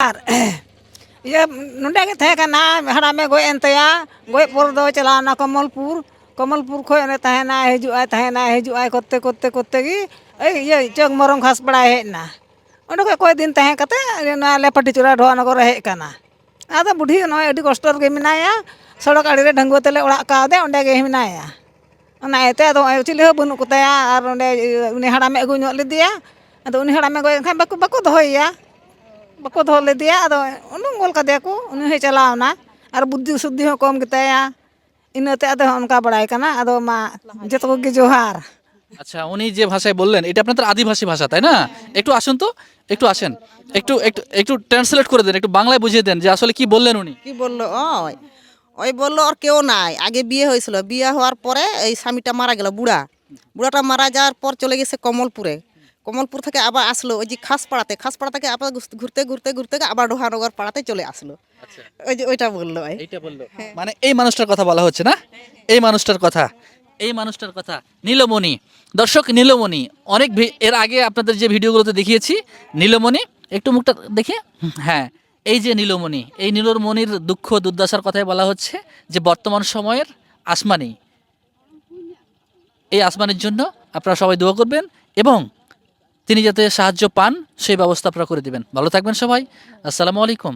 ᱡᱚᱦᱟᱨ ᱤᱭᱟᱹ ᱱᱚᱰᱮ ᱜᱮ ᱛᱟᱦᱮᱸ ᱠᱟᱱᱟ ᱦᱟᱲᱟᱢᱮ ᱜᱚᱡ ᱮᱱ ᱛᱟᱭᱟ ᱜᱚᱡ ᱯᱚᱨ ᱫᱚ ᱪᱟᱞᱟᱣᱱᱟ ᱠᱚᱢᱚᱞᱯᱩᱨ ᱠᱷᱚᱡ ᱚᱸᱰᱮ ᱦᱤᱡᱩᱜᱼᱟᱭ ᱠᱚᱛᱮ ᱜᱮ ᱤᱭᱟᱹ ᱪᱚᱠ ᱢᱚᱨᱚᱢ ᱜᱷᱟᱥ ᱵᱟᱲᱟᱭ ᱦᱮᱡ ᱮᱱᱟ ᱚᱸᱰᱮ ᱠᱷᱚᱡ ᱠᱚᱭ ᱫᱤᱱ ᱛᱟᱦᱮᱸ ᱠᱟᱛᱮ ᱟᱞᱮ ᱯᱟᱴᱤᱪᱩᱨᱟ ᱰᱷᱚᱣᱟᱱᱚᱜᱚᱨ ᱨᱮ ᱦᱮᱡ ᱠᱟᱱᱟ ᱟᱫᱚ ᱵᱩᱰᱷᱤ ᱱᱚᱜᱼᱚᱭ ᱟᱹᱰි ᱠᱚᱥᱴᱚ ᱨᱮᱜᱮ ᱢᱮᱱᱟᱭᱟ ᱥᱚᱲᱚᱠ ᱟᱲᱮᱨᱮ ᱰᱟᱺᱜᱩᱣᱟᱹ ᱛᱮᱞᱮ ᱚᱲᱟᱜ ᱠᱟᱣᱫᱮ ᱚᱸᱰᱮ ᱜᱮ ᱢᱮᱱᱟᱭᱟ ᱚᱱᱟ ᱤᱭᱟᱹᱛᱮ ᱟᱫᱚ ᱪᱤᱞᱤ ᱦᱚᱸ ᱵᱟᱹᱱᱩᱜ ᱠᱚᱛᱟᱭᱟ ᱟᱨ ᱚᱸᱰᱮ ᱩᱱᱤ ᱦᱟᱲᱟᱢᱮ ᱟᱹᱜᱩ ᱧᱚᱜ ᱞᱮᱫᱮᱭᱟ ᱟᱫᱚ ᱩᱱᱤ ᱦᱟᱲᱟᱢᱮ ᱜᱚᱡ ᱮᱱᱠᱷᱟᱱ ᱵᱟᱠᱚ ᱫᱚᱦᱚᱭᱮᱭᱟ ᱵᱟᱠᱚ ᱫᱚᱦᱚ ᱞᱮᱫᱮᱭᱟ ᱟᱫᱚ ᱩᱰᱩᱝ ᱜᱚᱞ ᱠᱟᱫᱮᱭᱟ ᱠᱚ ᱩᱱᱤ ᱦᱚᱸᱭ ᱪᱟᱞᱟᱣᱱᱟ ᱟᱨ ᱵᱩᱫᱽᱫᱷᱤ ᱥᱩᱫᱽᱫᱷᱤ ᱦᱚᱸ ᱠᱚᱢ ᱜᱮᱛᱟᱭᱟ ᱤᱱᱟᱹᱛᱮ ᱟᱫᱚ ᱚᱱᱠᱟ ᱵᱟᱲᱟᱭ ᱠᱟᱱᱟ আদো মা যত কোকে জোহার। আচ্ছা, উনি যে ভাষায় বললেন এটা আপনাদের আদিবাসী ভাষা তাই না? একটু আসুন তো, একটু আসেন, একটু একটু একটু ট্রান্সলেট করে দেন, একটু বাংলায় বুঝিয়ে দেন যে আসলে কি বললেন উনি। কি বললো ওই ওই বললো আর কেউ নাই আগে বিয়ে হয়েছিল বিয়ে হওয়ার পরে এই স্বামীটা মারা গেল বুড়াটা মারা যাওয়ার পর চলে গেছে কমলপুর থেকে আবার আসলো ওই যে খাসপাড়া থেকে আবার ঘুরতে আবার ডোহানগর পাড়াতে চলে আসলো ওই যে ওইটা বললো এইটা বললো মানে এই মানুষটার কথা বলা হচ্ছে না, এই মানুষটার কথা, এই মানুষটার কথা নীলমণি। দর্শক, নীলমণি অনেক এর আগে আপনাদের যে ভিডিওগুলোতে দেখিয়েছি নীলমণি, একটু মুখটা দেখে, হ্যাঁ এই যে নীলমণি, এই নীলমণির দুঃখ দুর্দশার কথাই বলা হচ্ছে যে বর্তমান সময়ের আসমানি, এই আসমানের জন্য আপনারা সবাই দোয়া করবেন এবং তিনি যাতে সাহায্য পান সেই ব্যবস্থা আপনারা করে দেবেন। ভালো থাকবেন সবাই, আসসালামু আলাইকুম।